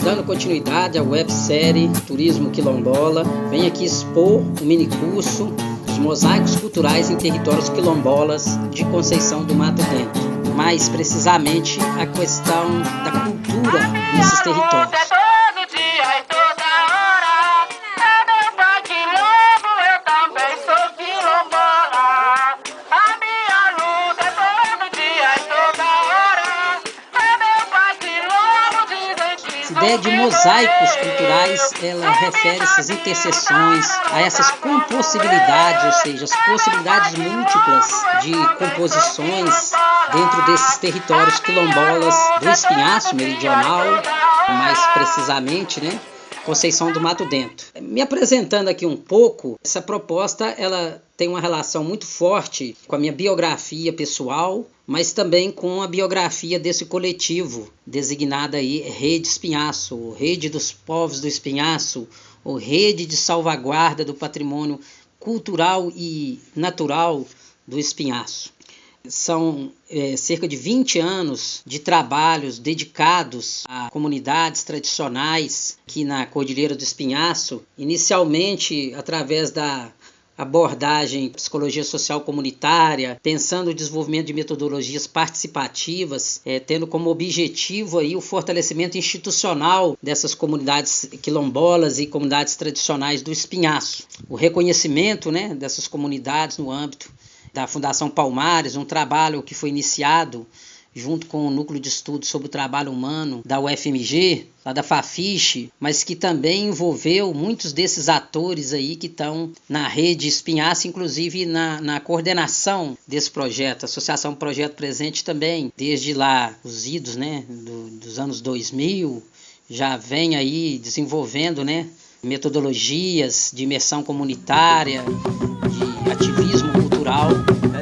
Dando continuidade à websérie Turismo Quilombola, venho aqui expor o minicurso Os Mosaicos Culturais em Territórios Quilombolas de Conceição do Mato Dentro. Mais precisamente, a questão da cultura nesses territórios. A ideia de mosaicos culturais, ela refere essas interseções, a essas compossibilidades, ou seja, as possibilidades múltiplas de composições dentro desses territórios quilombolas do Espinhaço Meridional, mais precisamente, Conceição do Mato Dentro. Me apresentando aqui um pouco, essa proposta ela tem uma relação muito forte com a minha biografia pessoal, mas também com a biografia desse coletivo, designada aí Rede Espinhaço, Rede dos Povos do Espinhaço, ou Rede de Salvaguarda do Patrimônio Cultural e Natural do Espinhaço. São cerca de 20 anos de trabalhos dedicados a comunidades tradicionais aqui na Cordilheira do Espinhaço, inicialmente através da abordagem psicologia social comunitária, pensando o desenvolvimento de metodologias participativas, tendo como objetivo aí o fortalecimento institucional dessas comunidades quilombolas e comunidades tradicionais do Espinhaço. O reconhecimento dessas comunidades no âmbito da Fundação Palmares, um trabalho que foi iniciado junto com o Núcleo de Estudos sobre o Trabalho Humano da UFMG, lá da Fafiche, mas que também envolveu muitos desses atores aí que estão na rede Espinhaço, inclusive na coordenação desse projeto. A Associação Projeto Presente também, desde lá, os idos dos anos 2000, já vem aí desenvolvendo metodologias de imersão comunitária, de ativismo cultural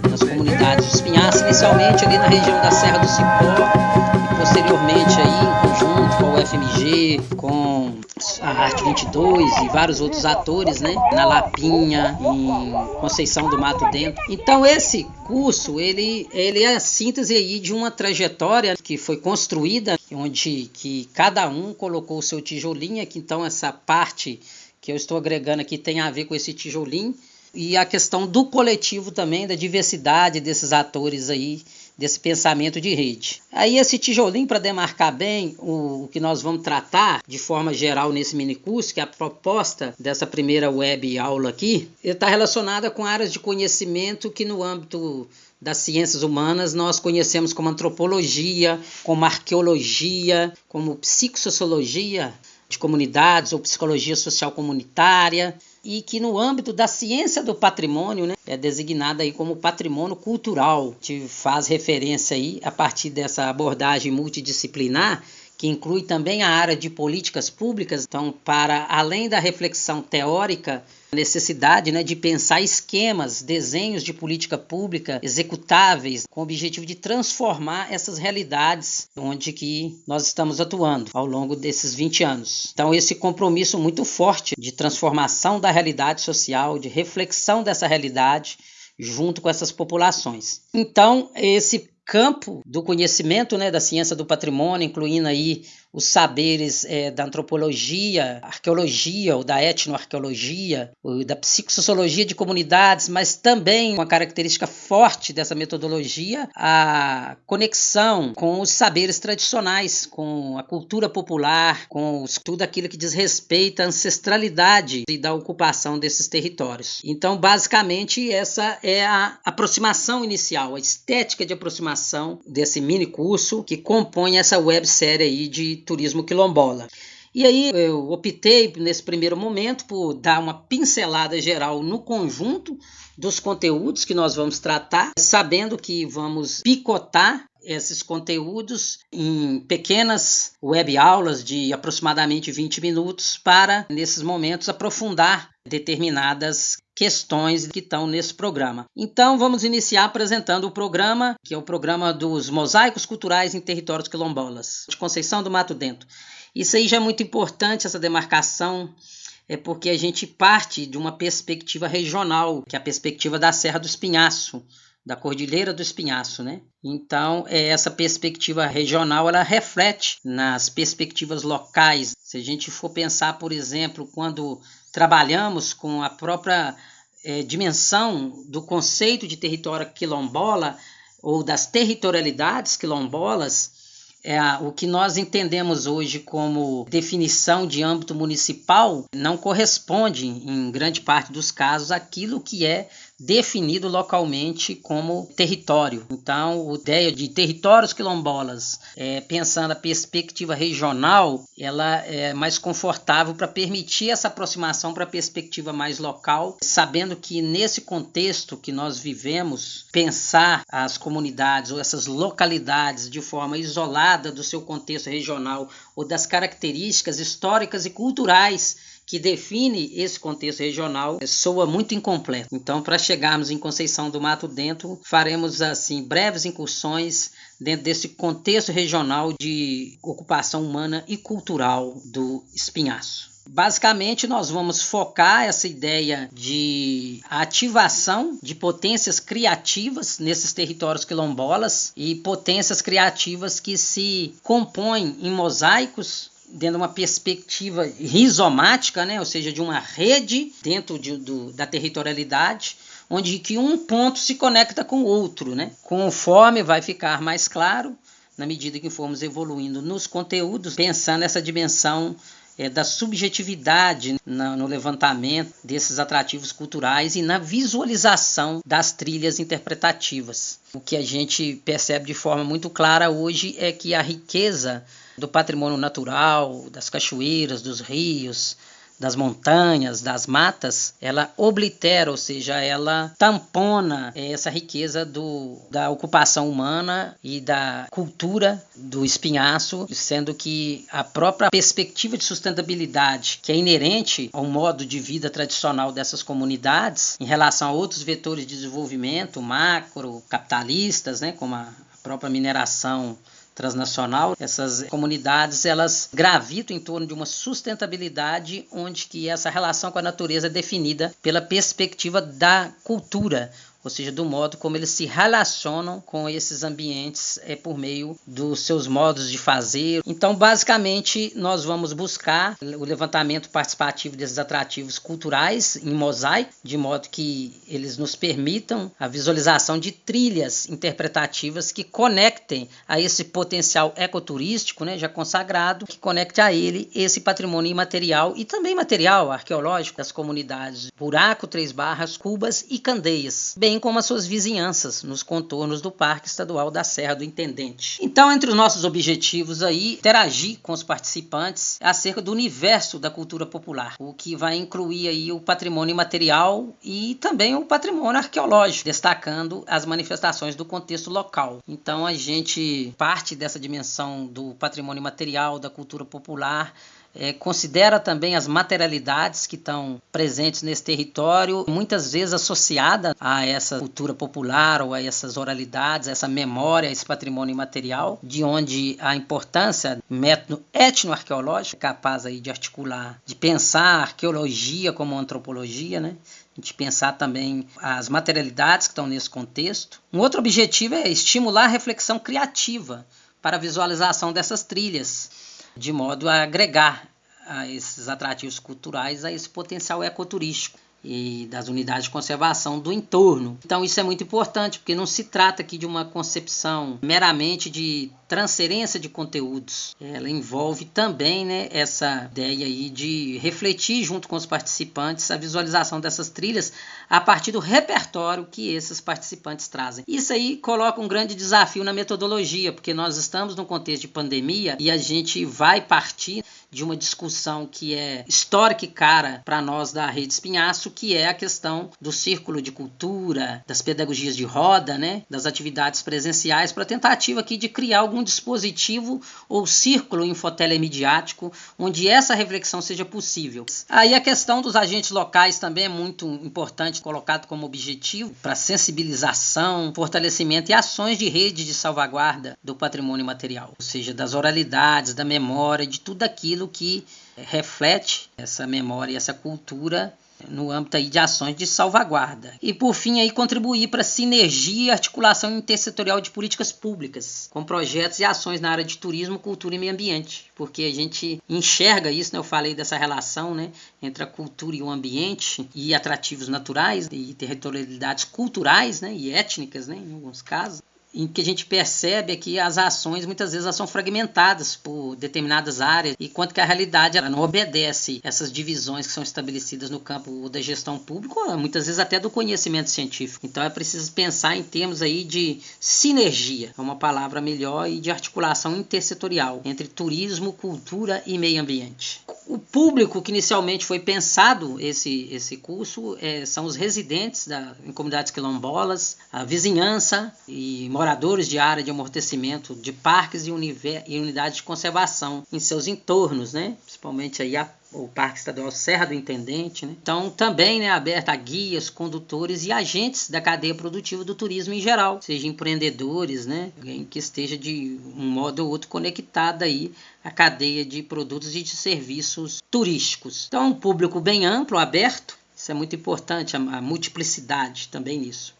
nas comunidades do Espinhaço, inicialmente ali na região da Serra do Cipó e posteriormente aí em conjunto com o UFMG, com a Arte 22 e vários outros atores, na Lapinha, em Conceição do Mato Dentro. Então esse curso, ele é a síntese aí de uma trajetória que foi construída, onde que cada um colocou o seu tijolinho, aqui então essa parte que eu estou agregando aqui tem a ver com esse tijolinho, e a questão do coletivo também, da diversidade desses atores aí, desse pensamento de rede. Aí esse tijolinho, para demarcar bem o que nós vamos tratar de forma geral nesse minicurso, que é a proposta dessa primeira web aula aqui, está relacionada com áreas de conhecimento que no âmbito das ciências humanas nós conhecemos como antropologia, como arqueologia, como psicossociologia de comunidades ou psicologia social comunitária, e que no âmbito da ciência do patrimônio é designada aí como patrimônio cultural, que faz referência aí a partir dessa abordagem multidisciplinar, que inclui também a área de políticas públicas. Então, para além da reflexão teórica, a necessidade de pensar esquemas, desenhos de política pública executáveis com o objetivo de transformar essas realidades onde que nós estamos atuando ao longo desses 20 anos. Então, esse compromisso muito forte de transformação da realidade social, de reflexão dessa realidade junto com essas populações. Então, esse campo do conhecimento da ciência do patrimônio, incluindo aí os saberes da antropologia, arqueologia ou da etnoarqueologia, ou da psicossociologia de comunidades, mas também uma característica forte dessa metodologia, a conexão com os saberes tradicionais, com a cultura popular, com tudo aquilo que diz respeito à ancestralidade e da ocupação desses territórios. Então, basicamente, essa é a aproximação inicial, a estética de aproximação desse mini curso que compõe essa websérie aí de Turismo Quilombola. E aí eu optei nesse primeiro momento por dar uma pincelada geral no conjunto dos conteúdos que nós vamos tratar, sabendo que vamos picotar esses conteúdos em pequenas web aulas de aproximadamente 20 minutos para, nesses momentos, aprofundar determinadas questões que estão nesse programa. Então vamos iniciar apresentando o programa, que é o programa dos Mosaicos Culturais em Territórios Quilombolas, de Conceição do Mato Dentro. Isso aí já é muito importante, essa demarcação, porque a gente parte de uma perspectiva regional, que é a perspectiva da Serra do Espinhaço, da Cordilheira do Espinhaço, né? Então, essa perspectiva regional, ela reflete nas perspectivas locais. Se a gente for pensar, por exemplo, quando trabalhamos com a própria dimensão do conceito de território quilombola ou das territorialidades quilombolas, o que nós entendemos hoje como definição de âmbito municipal não corresponde, em grande parte dos casos, àquilo que é definido localmente como território. Então, a ideia de territórios quilombolas, pensando a perspectiva regional, ela é mais confortável para permitir essa aproximação para a perspectiva mais local, sabendo que nesse contexto que nós vivemos, pensar as comunidades ou essas localidades de forma isolada do seu contexto regional ou das características históricas e culturais que define esse contexto regional, soa muito incompleto. Então, para chegarmos em Conceição do Mato Dentro, faremos assim breves incursões dentro desse contexto regional de ocupação humana e cultural do Espinhaço. Basicamente, nós vamos focar essa ideia de ativação de potências criativas nesses territórios quilombolas e potências criativas que se compõem em mosaicos dentro de uma perspectiva rizomática, né? Ou seja, de uma rede dentro da territorialidade, onde que um ponto se conecta com o outro, né? Conforme vai ficar mais claro, na medida que formos evoluindo nos conteúdos, pensando nessa dimensão da subjetividade no levantamento desses atrativos culturais e na visualização das trilhas interpretativas. O que a gente percebe de forma muito clara hoje é que a riqueza do patrimônio natural, das cachoeiras, dos rios, das montanhas, das matas, ela oblitera, ou seja, ela tampona essa riqueza da ocupação humana e da cultura do espinhaço, sendo que a própria perspectiva de sustentabilidade, que é inerente ao modo de vida tradicional dessas comunidades, em relação a outros vetores de desenvolvimento macro, capitalistas, né, como a própria mineração transnacional, essas comunidades elas gravitam em torno de uma sustentabilidade onde que essa relação com a natureza é definida pela perspectiva da cultura, ou seja, do modo como eles se relacionam com esses ambientes por meio dos seus modos de fazer. Então, basicamente, nós vamos buscar o levantamento participativo desses atrativos culturais em mosaico, de modo que eles nos permitam a visualização de trilhas interpretativas que conectem a esse potencial ecoturístico, né, já consagrado, que conecte a ele esse patrimônio imaterial e também material arqueológico das comunidades Buraco, Três Barras, Cubas e Candeias, bem como as suas vizinhanças nos contornos do Parque Estadual da Serra do Intendente. Então, entre os nossos objetivos aí, interagir com os participantes acerca do universo da cultura popular, o que vai incluir aí o patrimônio imaterial e também o patrimônio arqueológico, destacando as manifestações do contexto local. Então, a gente parte dessa dimensão do patrimônio imaterial, da cultura popular, considera também as materialidades que estão presentes nesse território, muitas vezes associada a essa cultura popular ou a essas oralidades, a essa memória, a esse patrimônio imaterial, de onde a importância do método etnoarqueológico, capaz aí de articular, de pensar a arqueologia como antropologia, né? A gente pensar também as materialidades que estão nesse contexto. Um outro objetivo é estimular a reflexão criativa para a visualização dessas trilhas, de modo a agregar a esses atrativos culturais a esse potencial ecoturístico e das unidades de conservação do entorno. Então isso é muito importante, porque não se trata aqui de uma concepção meramente de transferência de conteúdos. Ela envolve também, né, essa ideia aí de refletir junto com os participantes a visualização dessas trilhas a partir do repertório que esses participantes trazem. Isso aí coloca um grande desafio na metodologia, porque nós estamos num contexto de pandemia e a gente vai partir de uma discussão que é histórica e cara para nós da Rede Espinhaço, que é a questão do círculo de cultura, das pedagogias de roda, né, das atividades presenciais, para a tentativa aqui de criar algum dispositivo ou círculo infotelemediático onde essa reflexão seja possível. Aí a questão dos agentes locais também é muito importante, colocado como objetivo para sensibilização, fortalecimento e ações de rede de salvaguarda do patrimônio material, ou seja, das oralidades, da memória, de tudo aquilo que reflete essa memória e essa cultura no âmbito aí de ações de salvaguarda. E por fim aí contribuir para a sinergia e articulação intersetorial de políticas públicas, com projetos e ações na área de turismo, cultura e meio ambiente, porque a gente enxerga isso, né? Eu falei dessa relação, né, entre a cultura e o ambiente, e atrativos naturais e territorialidades culturais, né, e étnicas, né, em alguns casos, em que a gente percebe que as ações muitas vezes elas são fragmentadas por determinadas áreas, e quanto que a realidade ela não obedece essas divisões que são estabelecidas no campo da gestão pública, ou muitas vezes até do conhecimento científico. Então é preciso pensar em termos aí de sinergia, é uma palavra melhor, e de articulação intersetorial entre turismo, cultura e meio ambiente. O público que inicialmente foi pensado esse curso são os residentes em comunidades quilombolas, a vizinhança e moradores de área de amortecimento de parques e unidades de conservação em seus entornos, né? Principalmente aí o Parque Estadual Serra do Intendente, né? Então também, né, aberto a guias, condutores e agentes da cadeia produtiva do turismo em geral, seja empreendedores, né, alguém que esteja de um modo ou outro conectado aí à cadeia de produtos e de serviços turísticos. Então um público bem amplo, aberto, isso é muito importante, a multiplicidade também nisso.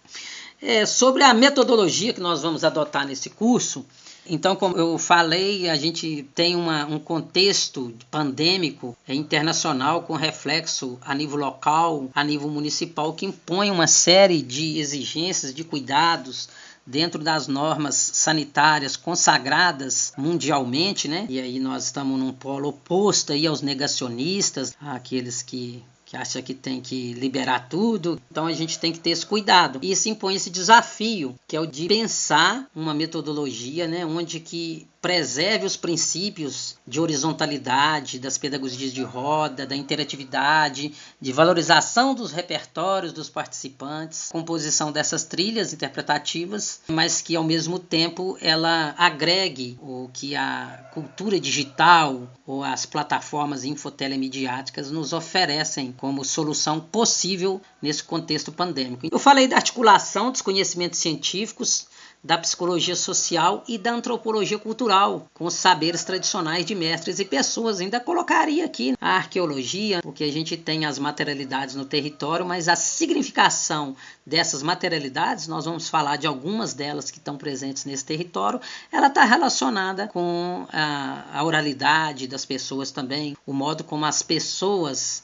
Sobre a metodologia que nós vamos adotar nesse curso, então, como eu falei, a gente tem um contexto pandêmico internacional com reflexo a nível local, a nível municipal, que impõe uma série de exigências, de cuidados dentro das normas sanitárias consagradas mundialmente, né? E aí nós estamos num polo oposto aí aos negacionistas, àqueles que acha que tem que liberar tudo. Então a gente tem que ter esse cuidado. E isso impõe esse desafio, que é o de pensar uma metodologia, né, onde que preserve os princípios de horizontalidade, das pedagogias de roda, da interatividade, de valorização dos repertórios dos participantes, composição dessas trilhas interpretativas, mas que ao mesmo tempo ela agregue o que a cultura digital ou as plataformas infotelemediáticas nos oferecem como solução possível nesse contexto pandêmico. Eu falei da articulação dos conhecimentos científicos, da psicologia social e da antropologia cultural, com os saberes tradicionais de mestres e pessoas. Ainda colocaria aqui a arqueologia, porque a gente tem as materialidades no território, mas a significação dessas materialidades, nós vamos falar de algumas delas que estão presentes nesse território, ela está relacionada com a oralidade das pessoas também, o modo como as pessoas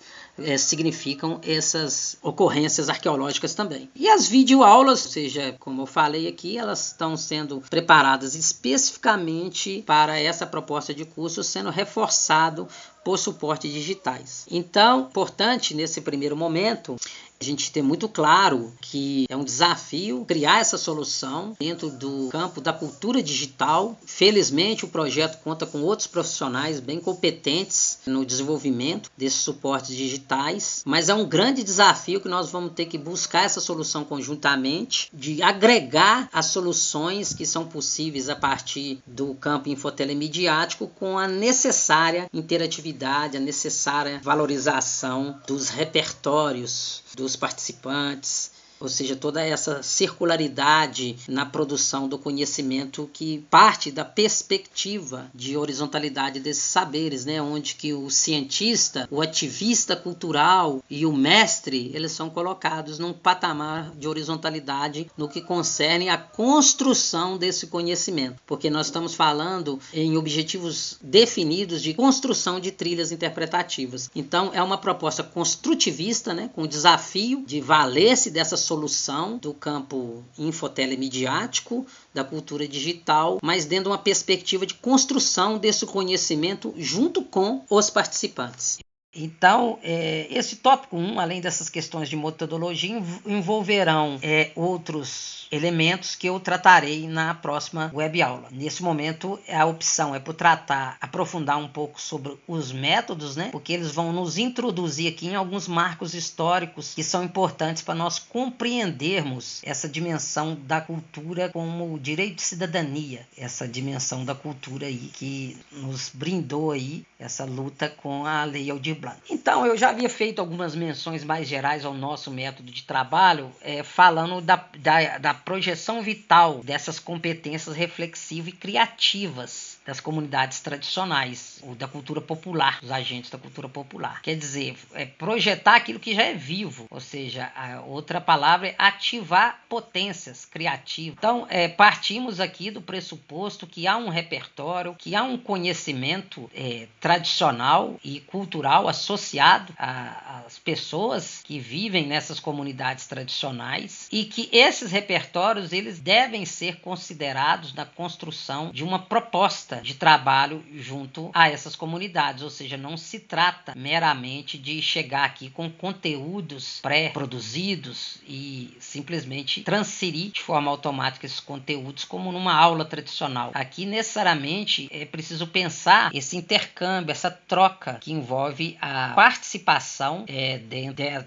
significam essas ocorrências arqueológicas também. E as videoaulas, ou seja, como eu falei aqui, elas estão sendo preparadas especificamente para essa proposta de curso, sendo reforçado por suportes digitais. Então, importante nesse primeiro momento a gente ter muito claro que é um desafio criar essa solução dentro do campo da cultura digital. Felizmente, o projeto conta com outros profissionais bem competentes no desenvolvimento desses suportes digitais, mas é um grande desafio que nós vamos ter que buscar essa solução conjuntamente, de agregar as soluções que são possíveis a partir do campo infotelemediático com a necessária interatividade, a necessária valorização dos repertórios dos participantes, ou seja, toda essa circularidade na produção do conhecimento que parte da perspectiva de horizontalidade desses saberes, né? Onde que o cientista, o ativista cultural e o mestre, eles são colocados num patamar de horizontalidade no que concerne à construção desse conhecimento, porque nós estamos falando em objetivos definidos de construção de trilhas interpretativas. Então, é uma proposta construtivista, né? Com o desafio de valer-se dessa solução do campo infotelemediático, da cultura digital, mas dentro de uma perspectiva de construção desse conhecimento junto com os participantes. Então, esse tópico 1, além dessas questões de metodologia, envolverão outros elementos que eu tratarei na próxima web aula. Nesse momento, a opção é para aprofundar um pouco sobre os métodos, né? Porque eles vão nos introduzir aqui em alguns marcos históricos que são importantes para nós compreendermos essa dimensão da cultura como direito de cidadania, essa dimensão da cultura aí que nos brindou aí essa luta com a Lei Aldir Blanc. Então, eu já havia feito algumas menções mais gerais ao nosso método de trabalho, falando da projeção vital dessas competências reflexivas e criativas das comunidades tradicionais, ou da cultura popular, dos agentes da cultura popular. Quer dizer, projetar aquilo que já é vivo, ou seja, a outra palavra é ativar potências criativas. Então, partimos aqui do pressuposto que há um repertório, que há um conhecimento tradicional e cultural associado às pessoas que vivem nessas comunidades tradicionais e que esses repertórios eles devem ser considerados na construção de uma proposta de trabalho junto a essas comunidades, ou seja, não se trata meramente de chegar aqui com conteúdos pré-produzidos e simplesmente transferir de forma automática esses conteúdos como numa aula tradicional. Aqui necessariamente é preciso pensar esse intercâmbio, essa troca que envolve a participação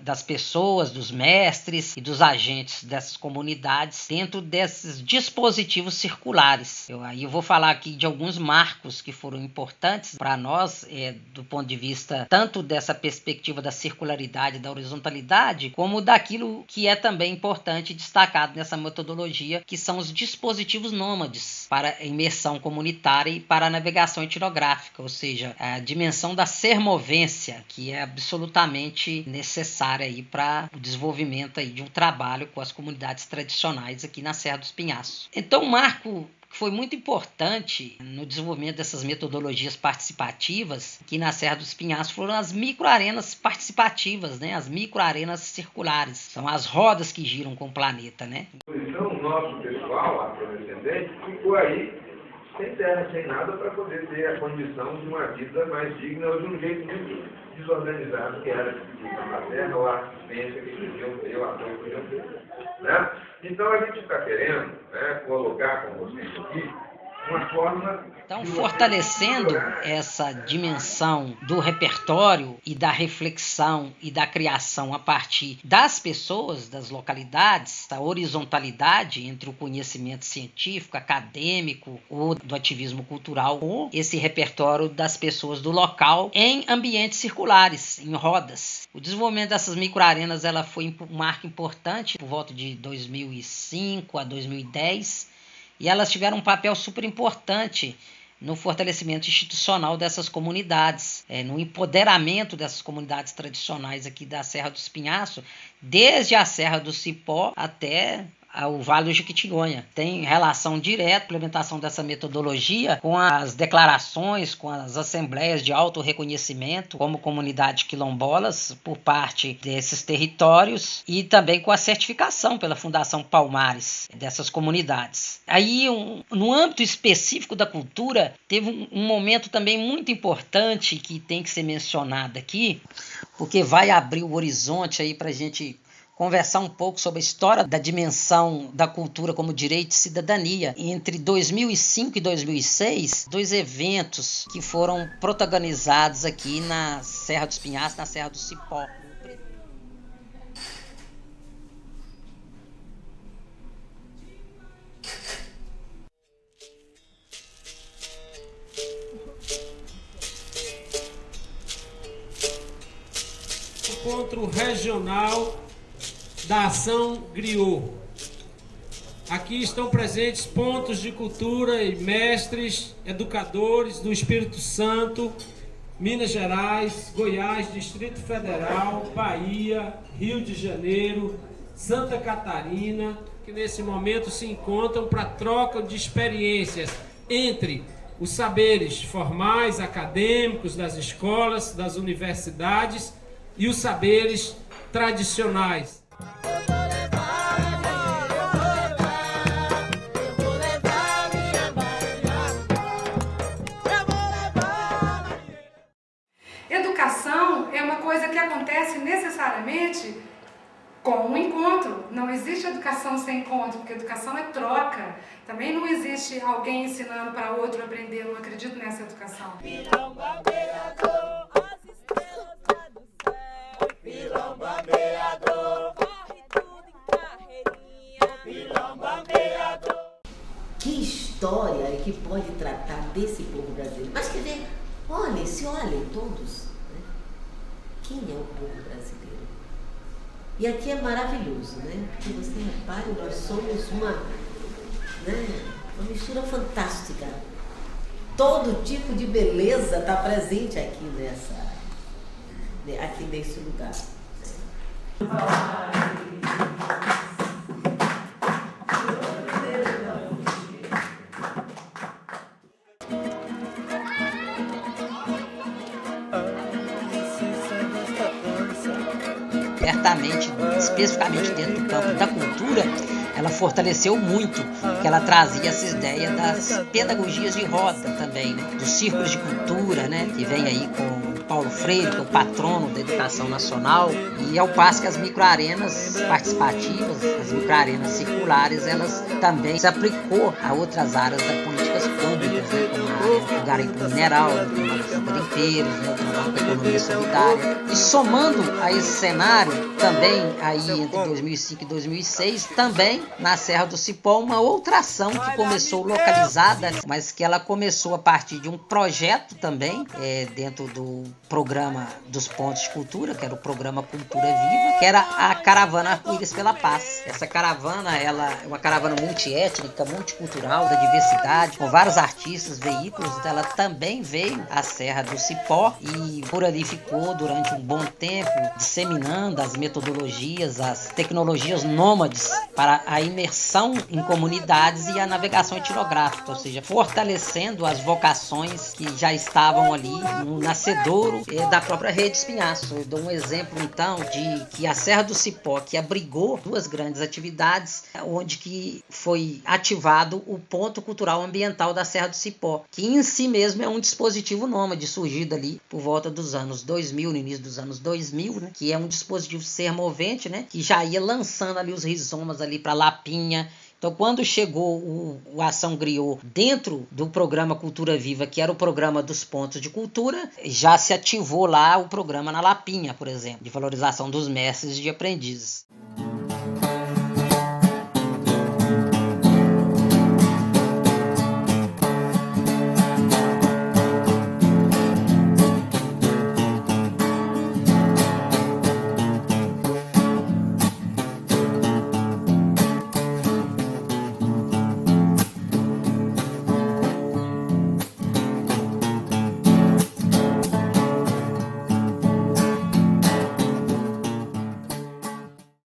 das pessoas, dos mestres e dos agentes dessas comunidades dentro desses dispositivos circulares. Eu vou falar aqui de alguns marcos que foram importantes para nós, do ponto de vista tanto dessa perspectiva da circularidade, da horizontalidade, como daquilo que é também importante destacado nessa metodologia, que são os dispositivos nômades para a imersão comunitária e para a navegação etnográfica, ou seja, a dimensão da sermovência, que é absolutamente necessária aí para o desenvolvimento aí de um trabalho com as comunidades tradicionais aqui na Serra dos Pinhaços. Então, Marco, que foi muito importante no desenvolvimento dessas metodologias participativas, que na Serra dos Pinhaços foram as microarenas participativas, né? As microarenas circulares. São as rodas que giram com o planeta, né? Então, o nosso pessoal, afrodescendente, ficou aí sem terra, sem nada, para poder ter a condição de uma vida mais digna ou de um jeito muito desorganizado que era a terra ou a assistência que podiam ter, o apoio que podiam ter. Né? Então, a gente está querendo colocar com vocês aqui uma forma... Então, fortalecendo essa dimensão do repertório e da reflexão e da criação a partir das pessoas, das localidades, da horizontalidade entre o conhecimento científico, acadêmico ou do ativismo cultural, com esse repertório das pessoas do local em ambientes circulares, em rodas. O desenvolvimento dessas microarenas ela foi um marco importante por volta de 2005 a 2010, e elas tiveram um papel super importante no fortalecimento institucional dessas comunidades, no empoderamento dessas comunidades tradicionais aqui da Serra dos Pinhaços, desde a Serra do Cipó até o Vale do Jequitinhonha. Tem relação direta a implementação dessa metodologia com as declarações, com as assembleias de autorreconhecimento como comunidade quilombolas por parte desses territórios e também com a certificação pela Fundação Palmares dessas comunidades. Aí, no âmbito específico da cultura, teve um momento também muito importante que tem que ser mencionado aqui, porque vai abrir o horizonte aí para a gente conversar um pouco sobre a história da dimensão da cultura como direito de cidadania. Entre 2005 e 2006, 2 eventos que foram protagonizados aqui na Serra dos Pinhaços, na Serra do Cipó. Encontro regional da Ação Griot. Aqui estão presentes pontos de cultura e mestres, educadores do Espírito Santo, Minas Gerais, Goiás, Distrito Federal, Bahia, Rio de Janeiro, Santa Catarina, que nesse momento se encontram para troca de experiências entre os saberes formais, acadêmicos das escolas, das universidades e os saberes tradicionais. Educação é uma coisa que acontece necessariamente com um encontro. Não existe educação sem encontro, porque educação é troca. Também não existe alguém ensinando para outro aprender. Eu não acredito nessa educação. Que história é que pode tratar desse povo brasileiro? Mas quer dizer, olhem todos, né? Quem é o povo brasileiro? E aqui é maravilhoso, né? Porque você repare, nós somos uma mistura fantástica todo tipo de beleza está presente aqui nesse lugar. Certamente, especificamente dentro do campo da cultura, ela fortaleceu muito, que ela trazia essa ideia das pedagogias de roda também, né? Dos círculos de cultura, né? Que vem aí com Paulo Freire, que é o patrono da educação nacional, e ao passo que as microarenas participativas, as microarenas circulares, elas também se aplicou a outras áreas das políticas públicas, né? Como a área do garimpo mineral, dos garimpeiros, né? Da economia solidária. E somando a esse cenário, também aí entre 2005 e 2006, também na Serra do Cipó, uma outra ação que começou localizada, mas que ela começou a partir de um projeto também, dentro do programa dos Pontos de Cultura, que era o programa Cultura Viva, que era a Caravana Arco-Íris pela Paz. Essa caravana, ela é uma caravana multiétnica, multicultural, da diversidade, com vários artistas, veículos. Ela também veio à Serra do Cipó e por ali ficou durante um bom tempo, disseminando as metodologias, as tecnologias nômades para a imersão em comunidades e a navegação etnográfica, ou seja, fortalecendo as vocações que já estavam ali no nascedouro da própria Rede Espinhaço. Eu dou um exemplo, então, de que a Serra do Cipó, que abrigou duas grandes atividades, onde que foi ativado o Ponto Cultural Ambiental da Serra do Cipó, que em si mesmo é um dispositivo nômade, surgido ali por volta dos anos 2000, no início dos anos 2000, né, que é um dispositivo sermovente, né, que já ia lançando ali os rizomas ali para Lapinha. Então, quando chegou o Ação Griot dentro do programa Cultura Viva, que era o programa dos pontos de cultura, já se ativou lá o programa na Lapinha, por exemplo, de valorização dos mestres e de aprendizes.